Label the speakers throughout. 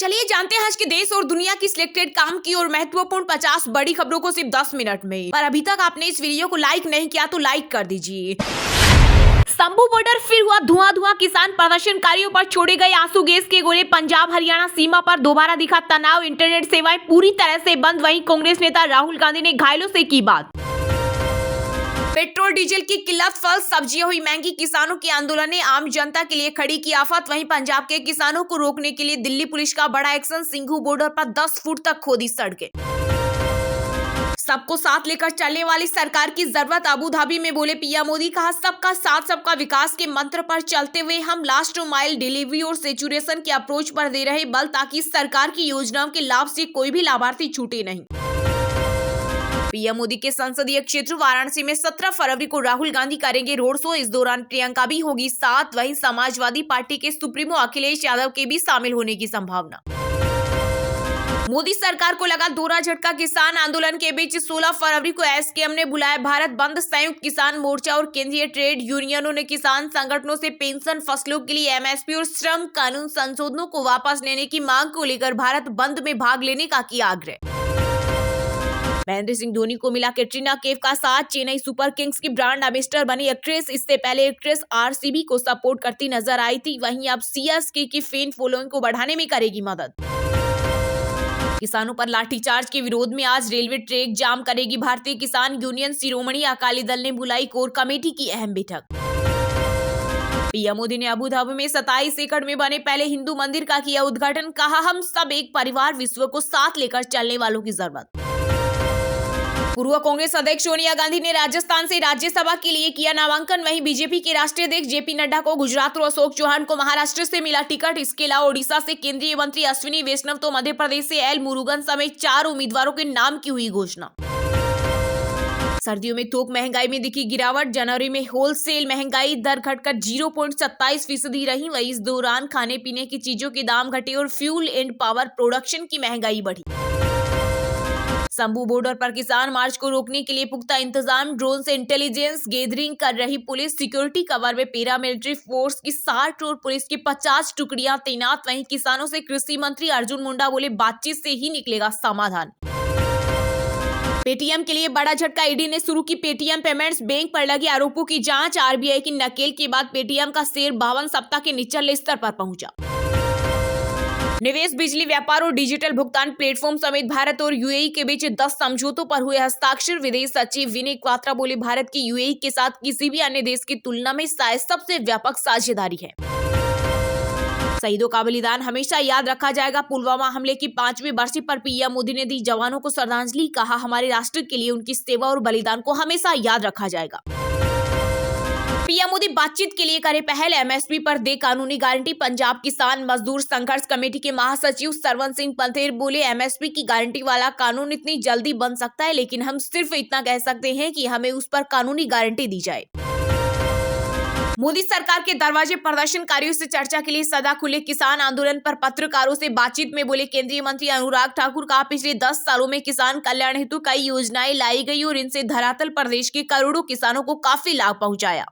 Speaker 1: चलिए जानते हैं आज के देश और दुनिया की सिलेक्टेड काम की और महत्वपूर्ण 50 बड़ी खबरों को सिर्फ 10 मिनट में। पर अभी तक आपने इस वीडियो को लाइक नहीं किया तो लाइक कर दीजिए। शंभू बॉर्डर फिर हुआ धुआं, किसान प्रदर्शनकारियों पर छोड़े गए आंसू गैस के गोले। पंजाब हरियाणा सीमा पर दोबारा दिखा तनाव, इंटरनेट सेवाएं पूरी तरह से बंद। वहीं कांग्रेस नेता राहुल गांधी ने घायलों से की बात। पेट्रोल डीजल की किल्लत, फल सब्जियां हुई महंगी, किसानों के आंदोलन ने आम जनता के लिए खड़ी की आफत। वहीं पंजाब के किसानों को रोकने के लिए दिल्ली पुलिस का बड़ा एक्शन, सिंघू बॉर्डर पर 10 फुट तक खोदी सड़कें। सबको साथ लेकर चलने वाली सरकार की जरूरत, अबू धाबी में बोले पीएम मोदी। कहा सबका साथ सबका विकास के मंत्र पर चलते हुए हम लास्ट माइल डिलीवरी और सेचुरेशन के अप्रोच पर दे रहे बल, ताकि सरकार की योजनाओं के लाभ से कोई भी लाभार्थी छूटे नहीं। पीएम मोदी के संसदीय क्षेत्र वाराणसी में 17 फरवरी को राहुल गांधी करेंगे रोड शो। इस दौरान प्रियंका भी होगी साथ। वहीं समाजवादी पार्टी के सुप्रीमो अखिलेश यादव के भी शामिल होने की संभावना। मोदी सरकार को लगा दोहरा झटका, किसान आंदोलन के बीच 16 फरवरी को एसकेएम ने बुलाया भारत बंद। संयुक्त किसान मोर्चा और केंद्रीय ट्रेड यूनियनों ने किसान संगठनों से पेंशन, फसलों के लिए एमएसपी और श्रम कानून संशोधनों को वापस लेने की मांग को लेकर भारत बंद में भाग लेने का किया आग्रह। महेंद्र सिंह धोनी को मिला कैटरीना कैफ का साथ, चेन्नई सुपर किंग्स की ब्रांड एम्बेसडर बनी एक्ट्रेस। इससे पहले एक्ट्रेस आरसीबी को सपोर्ट करती नजर आई थी। वहीं अब सीएसके की फैन फॉलोइंग को बढ़ाने में करेगी मदद। किसानों पर लाठीचार्ज के विरोध में आज रेलवे ट्रैक जाम करेगी भारतीय किसान यूनियन। शिरोमणि अकाली दल ने बुलाई कोर कमेटी की अहम बैठक। पीएम मोदी ने अबू धाबी में 27 एकड़ में बने पहले हिंदू मंदिर का किया उद्घाटन। कहा हम सब एक परिवार, विश्व को साथ लेकर चलने वालों की जरूरत। पूर्व कांग्रेस अध्यक्ष सोनिया गांधी ने राजस्थान से राज्यसभा के लिए किया नामांकन। वहीं बीजेपी के राष्ट्रीय अध्यक्ष जेपी नड्डा को गुजरात और अशोक चौहान को महाराष्ट्र से मिला टिकट। इसके अलावा ओडिशा से केंद्रीय मंत्री अश्विनी वैष्णव तो मध्य प्रदेश से एल मुरुगन समेत 4 उम्मीदवारों के नाम की हुई घोषणा। सर्दियों में थोक महंगाई में दिखी गिरावट, जनवरी में होलसेल महंगाई दर घटकर 0.27% रही। वहीं इस दौरान खाने पीने की चीजों के दाम घटे और फ्यूल एंड पावर प्रोडक्शन की महंगाई बढ़ी। शंभू बॉर्डर पर किसान मार्च को रोकने के लिए पुख्ता इंतजाम, ड्रोन से इंटेलिजेंस गैदरिंग कर रही पुलिस। सिक्योरिटी कवर में पैरामिलिट्री फोर्स की 60 और पुलिस की 50 टुकड़ियां तैनात। वहीं किसानों से कृषि मंत्री अर्जुन मुंडा बोले बातचीत से ही निकलेगा समाधान। पेटीएम के लिए बड़ा झटका, ईडी ने शुरू की पेटीएम पेमेंट्स, बैंक पर लगे आरोपों की जांच। आरबीआई की नकेल के बाद पेटीएम का शेयर 52 सप्ताह के निचले स्तर पर पहुंचा। निवेश, बिजली, व्यापार और डिजिटल भुगतान प्लेटफॉर्म समेत भारत और यूएई के बीच 10 समझौतों पर हुए हस्ताक्षर। विदेश सचिव विनय क्वात्रा बोले भारत की यूएई के साथ किसी भी अन्य देश की तुलना में शायद सबसे व्यापक साझेदारी है। शहीदों का बलिदान हमेशा याद रखा जाएगा, पुलवामा हमले की 5वीं बरसी पर पीएम मोदी ने दी जवानों को श्रद्धांजलि। कहा हमारे राष्ट्र के लिए उनकी सेवा और बलिदान को हमेशा याद रखा जाएगा। पीएम मोदी बातचीत के लिए करे पहल, एमएसपी पर दे कानूनी गारंटी। पंजाब किसान मजदूर संघर्ष कमेटी के महासचिव सरवन सिंह पंथेर बोले एमएसपी की गारंटी वाला कानून इतनी जल्दी बन सकता है, लेकिन हम सिर्फ इतना कह सकते हैं कि हमें उस पर कानूनी गारंटी दी जाए। मोदी सरकार के दरवाजे, प्रदर्शनकारियों से चर्चा के लिए सदा खुले। किसान आंदोलन पर पत्रकारों से बातचीत में बोले केंद्रीय मंत्री अनुराग ठाकुर। कहा पिछले 10 सालों में किसान कल्याण हेतु कई योजनाएं लाई गई और इनसे धरातल प्रदेश के करोड़ों किसानों को काफी लाभ पहुंचाया।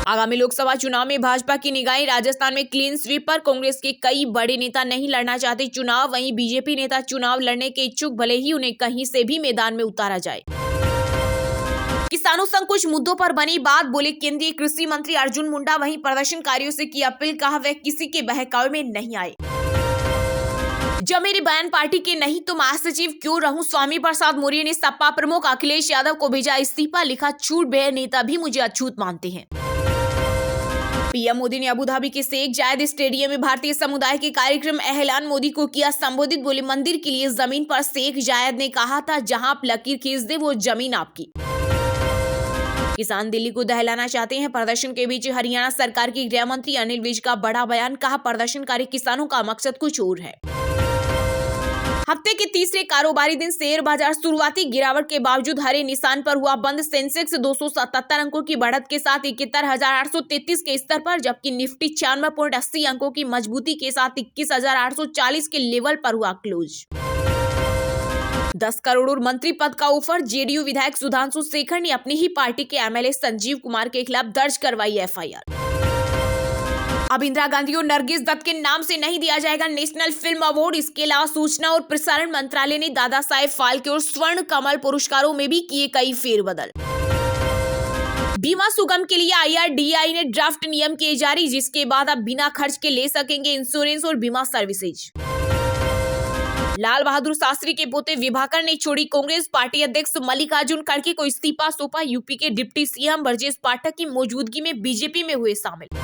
Speaker 1: आगामी लोकसभा चुनाव में भाजपा की निगाहें राजस्थान में क्लीन स्वीप पर। कांग्रेस के कई बड़े नेता नहीं लड़ना चाहते चुनाव। वहीं बीजेपी नेता चुनाव लड़ने के इच्छुक, भले ही उन्हें कहीं से भी मैदान में उतारा जाए। किसानों संग कुछ मुद्दों पर बनी बात, बोले केंद्रीय कृषि मंत्री अर्जुन मुंडा। वहीं प्रदर्शनकारियों से की अपील, कहा वह किसी के बहकावे में नहीं आए। जब मेरे बयान पार्टी के नहीं तो महासचिव क्यों रहूं, स्वामी प्रसाद मौर्य ने सपा प्रमुख अखिलेश यादव को भेजा इस्तीफा। लिखा छूट बेहद नेता भी मुझे अछूत मानते हैं। पीएम मोदी ने अबू धाबी के शेख जायद स्टेडियम में भारतीय समुदाय के कार्यक्रम एहलान मोदी को किया संबोधित। बोले मंदिर के लिए जमीन पर शेख जायद ने कहा था जहां आप लकीर खींच दे वो जमीन आपकी। किसान दिल्ली को दहलाना चाहते हैं, प्रदर्शन के बीच हरियाणा सरकार की गृह मंत्री अनिल विज का बड़ा बयान। कहा प्रदर्शनकारी किसानों का मकसद कुछ और है। हफ्ते के तीसरे कारोबारी दिन शेयर बाजार शुरुआती गिरावट के बावजूद हरे निशान पर हुआ बंद। सेंसेक्स 277 अंकों की बढ़त के साथ 71,833 के स्तर पर, जबकि निफ्टी 96.80 अंकों की मजबूती के साथ 21,840 के लेवल पर हुआ क्लोज। 10 करोड़ और मंत्री पद का ऑफर, जेडीयू विधायक सुधांशु शेखर ने अपनी ही पार्टी के एमएलए संजीव कुमार के खिलाफ दर्ज करवाई एफआईआर। अब इंदिरा गांधी और नरगिस दत्त के नाम से नहीं दिया जाएगा नेशनल फिल्म अवार्ड। इसके अलावा सूचना और प्रसारण मंत्रालय ने दादा साहेब फाल्के और स्वर्ण कमल पुरस्कारों में भी किए कई फेरबदल। बीमा सुगम के लिए IRDAI ने ड्राफ्ट नियम किए जारी, जिसके बाद अब बिना खर्च के ले सकेंगे इंश्योरेंस और बीमा सर्विसेज। लाल बहादुर शास्त्री के पोते विभाकर ने छोड़ी कांग्रेस। पार्टी अध्यक्ष मल्लिकार्जुन खड़गे को इस्तीफा सौंपा। यूपी के डिप्टी सीएम ब्रजेश पाठक की मौजूदगी में बीजेपी में हुए शामिल।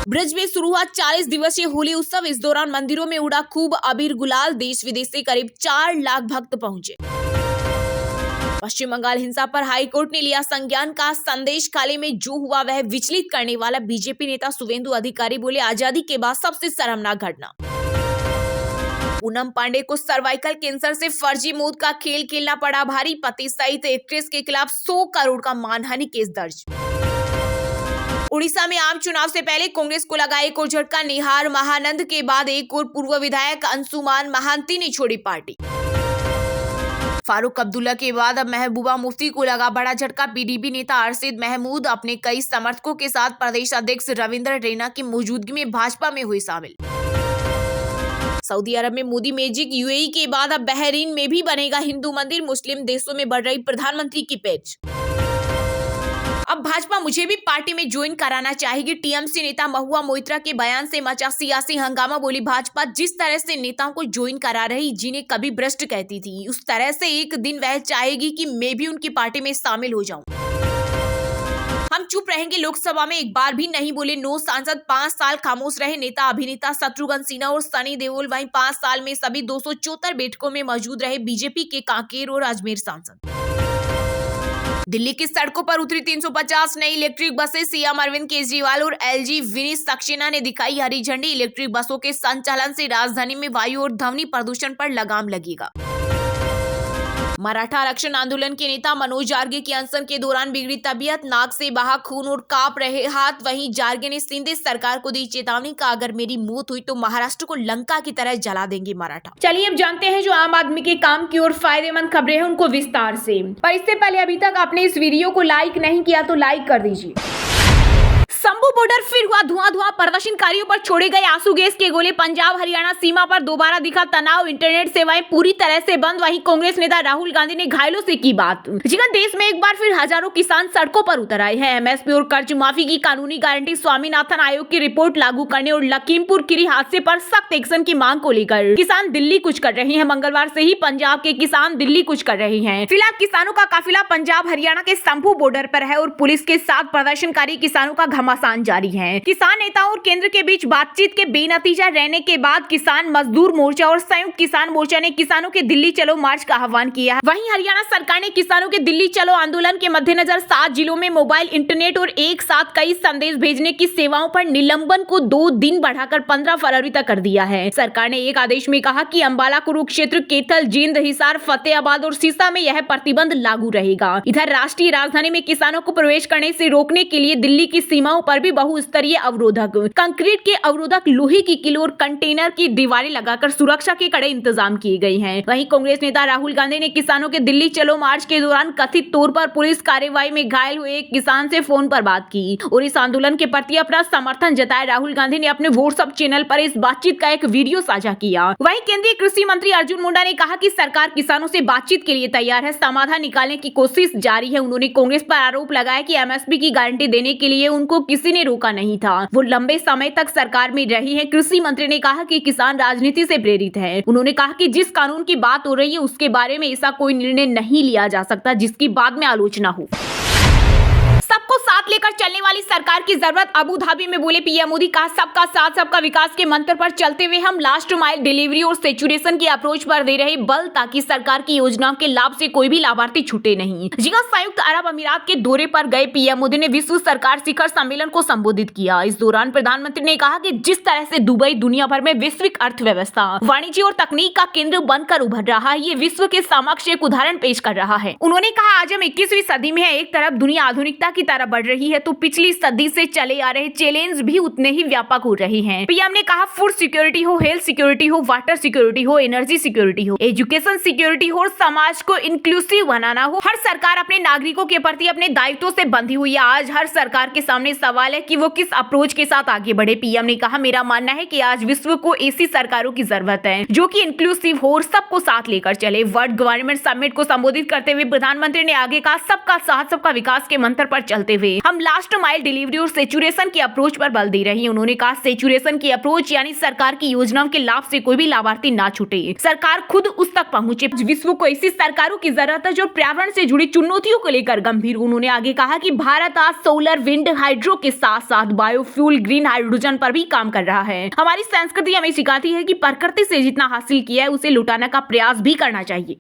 Speaker 1: ब्रज में शुरू हुआ 40 दिवसीय होली उत्सव। इस दौरान मंदिरों में उड़ा खूब अबीर गुलाल। देश विदेश से करीब 4 लाख भक्त पहुंचे। पश्चिम बंगाल हिंसा पर हाईकोर्ट ने लिया संज्ञान का। संदेश खाली में जो हुआ वह विचलित करने वाला। बीजेपी नेता शुवेंदु अधिकारी बोले, आजादी के बाद सबसे शर्मनाक घटना। पूनम पांडे को सर्वाइकल कैंसर से फर्जी मौत का खेल खेलना पड़ा भारी। पति सहित एक्ट्रेस के खिलाफ 100 करोड़ का मानहानि केस दर्ज। उड़ीसा में आम चुनाव से पहले कांग्रेस को लगा एक और झटका। निहार महानंद के बाद एक और पूर्व विधायक अंशुमान महांती ने छोड़ी पार्टी। फारूक अब्दुल्ला के बाद अब महबूबा मुफ्ती को लगा बड़ा झटका। पीडीपी नेता अरशद महमूद अपने कई समर्थकों के साथ प्रदेश अध्यक्ष रविंद्र रैना की मौजूदगी में भाजपा में हुए शामिल। सऊदी अरब में मोदी मैजिक। यूएई के बाद अब बहरीन में भी बनेगा हिंदू मंदिर। मुस्लिम देशों में बढ़ रही प्रधानमंत्री की पेच। अब भाजपा मुझे भी पार्टी में ज्वाइन कराना चाहेगी। टीएमसी नेता महुआ मोइत्रा के बयान से मचा सियासी हंगामा। बोली, भाजपा जिस तरह से नेताओं को ज्वाइन करा रही, जिन्हें कभी भ्रष्ट कहती थी, उस तरह से एक दिन वह चाहेगी कि मैं भी उनकी पार्टी में शामिल हो जाऊं। हम चुप रहेंगे। लोकसभा में एक बार भी नहीं बोले नो सांसद। 5 साल खामोश रहे नेता अभिनेता शत्रुघ्न सिन्हा और सनी देओल। वहीं 5 साल में सभी 274 बैठकों में मौजूद रहे बीजेपी के कांकेर और अजमेर सांसद। दिल्ली की सड़कों पर उतरी 350 नई इलेक्ट्रिक बसें। सीएम अरविंद केजरीवाल और एलजी विनीत सक्सेना ने दिखाई हरी झंडी। इलेक्ट्रिक बसों के संचालन से राजधानी में वायु और ध्वनि प्रदूषण पर लगाम लगेगा। मराठा आरक्षण आंदोलन के नेता मनोज जार्गे की अनशन के दौरान बिगड़ी तबीयत। नाक से बहा खून और कांप रहे हाथ। वहीं जार्गे ने शिंदे सरकार को दी चेतावनी का, अगर मेरी मौत हुई तो महाराष्ट्र को लंका की तरह जला देंगे मराठा। चलिए अब जानते हैं जो आम आदमी के काम की और फायदेमंद खबरें हैं उनको विस्तार से। पर इससे पहले अभी तक आपने इस वीडियो को लाइक नहीं किया तो लाइक कर दीजिए। शंभू बॉर्डर फिर हुआ धुआं। प्रदर्शनकारियों पर छोड़े गए आंसू गैस के गोले। पंजाब हरियाणा सीमा पर दोबारा दिखा तनाव। इंटरनेट सेवाएं पूरी तरह से बंद। वहीं कांग्रेस नेता राहुल गांधी ने घायलों से की बात। जिगर देश में एक बार फिर हजारों किसान सड़कों पर उतर आए हैं। एमएसपी और कर्ज माफी की कानूनी गारंटी, स्वामीनाथन आयोग की रिपोर्ट लागू करने और लखीमपुर खीरी हादसे पर सख्त एक्शन की मांग को लेकर किसान दिल्ली कुछ कर रहे हैं। मंगलवार से ही पंजाब के किसान दिल्ली कुछ कर रहे हैं। फिलहाल किसानों का काफिला पंजाब हरियाणा के शंभू बॉर्डर पर है और पुलिस के साथ प्रदर्शनकारी किसानों का घमासान जारी है। किसान नेताओं और केंद्र के बीच बातचीत के बेनतीजा रहने के बाद किसान मजदूर मोर्चा और संयुक्त किसान मोर्चा ने किसानों के दिल्ली चलो मार्च का आह्वान किया है। वहीं हरियाणा सरकार ने किसानों के दिल्ली चलो आंदोलन के मद्देनजर 7 जिलों में मोबाइल इंटरनेट और एक साथ कई संदेश भेजने की सेवाओं पर निलंबन को 2 दिन बढ़ाकर 15 फरवरी तक कर दिया है। सरकार ने एक आदेश में कहा कि अंबाला, कुरुक्षेत्र, कैथल, जींद, हिसार, फतेहाबाद और सिरसा में यह प्रतिबंध लागू रहेगा। इधर राष्ट्रीय राजधानी में किसानों को प्रवेश करने से रोकने के लिए दिल्ली की सीमाओं पर भी बहुस्तरीय अवरोधक, कंक्रीट के अवरोधक, लोहे की किलो और कंटेनर की दीवारें लगाकर सुरक्षा के कड़े इंतजाम किए गए हैं। वहीं कांग्रेस नेता राहुल गांधी ने किसानों के दिल्ली चलो मार्च के दौरान कथित तौर पर पुलिस कार्रवाई में घायल हुए एक किसान से फोन पर बात की और इस आंदोलन के प्रति अपना समर्थन जताया। राहुल गांधी ने अपने व्हाट्सएप चैनल पर इस बातचीत का एक वीडियो साझा किया। वहीं केंद्रीय कृषि मंत्री अर्जुन मुंडा ने कहा कि सरकार किसानों से बातचीत के लिए तैयार है, समाधान निकालने की कोशिश जारी है। उन्होंने कांग्रेस पर आरोप लगाया कि एमएसपी की गारंटी देने के लिए उनको किसी ने रोका नहीं था, वो लंबे समय तक सरकार में रही है। कृषि मंत्री ने कहा कि किसान राजनीति से प्रेरित है। उन्होंने कहा कि जिस कानून की बात हो रही है उसके बारे में ऐसा कोई निर्णय नहीं लिया जा सकता जिसकी बाद में आलोचना हो। सबको साथ लेकर चलने वाली सरकार की जरूरत, अबू धाबी में बोले पीएम मोदी। कहा सबका साथ सबका विकास के मंत्र पर चलते हुए हम लास्ट माइल डिलीवरी और सैचुरेशन की अप्रोच पर दे रहे बल ताकि सरकार की योजनाओं के लाभ से कोई भी लाभार्थी छूटे नहीं। जिगर संयुक्त अरब अमीरात के दौरे पर गए पीएम मोदी ने विश्व सरकार शिखर सम्मेलन को संबोधित किया। इस दौरान प्रधानमंत्री ने कहा कि जिस तरह से दुबई दुनिया भर में वैश्विक अर्थव्यवस्था, वाणिज्य और तकनीक का केंद्र बनकर उभर रहा है, ये विश्व के समक्ष एक उदाहरण पेश कर रहा है। उन्होंने कहा आज हम 21वीं सदी में है। एक तरफ दुनिया आधुनिकता की की तरह बढ़ रही है तो पिछली सदी से चले आ रहे चैलेंज भी उतने ही व्यापक हो रहे हैं। पीएम ने कहा फूड सिक्योरिटी हो, हेल्थ सिक्योरिटी हो, वाटर सिक्योरिटी हो, एनर्जी सिक्योरिटी हो, एजुकेशन सिक्योरिटी हो, समाज को इंक्लूसिव बनाना हो, हर सरकार अपने नागरिकों के प्रति अपने दायित्वों से बंधी हुई है। आज हर सरकार के सामने सवाल है कि वो किस अप्रोच के साथ आगे बढ़े। पीएम ने कहा मेरा मानना है कि आज विश्व को ऐसी सरकारों की जरूरत है जो कि इंक्लूसिव हो और सबको साथ लेकर चले। वर्ल्ड गवर्नमेंट समिट को संबोधित करते हुए प्रधानमंत्री ने आगे कहा सबका साथ सबका विकास के मंत्र पर चलते हुए हम लास्ट माइल डिलीवरी और सेचुरेशन की अप्रोच पर बल दे रही है। उन्होंने कहा सेचुरेशन की अप्रोच यानी सरकार की योजनाओं के लाभ से कोई भी लाभार्थी ना छूटे, सरकार खुद उस तक पहुंचे। विश्व को ऐसी सरकारों की जरूरत है जो पर्यावरण से जुड़ी चुनौतियों को लेकर गंभीर। उन्होंने आगे कहा कि भारत आज सोलर, विंड, हाइड्रो के साथ साथ बायोफ्यूल, ग्रीन हाइड्रोजन पर भी काम कर रहा है। हमारी संस्कृति हमें सिखाती है कि प्रकृति से जितना हासिल किया है उसे लुटाने का प्रयास भी करना चाहिए।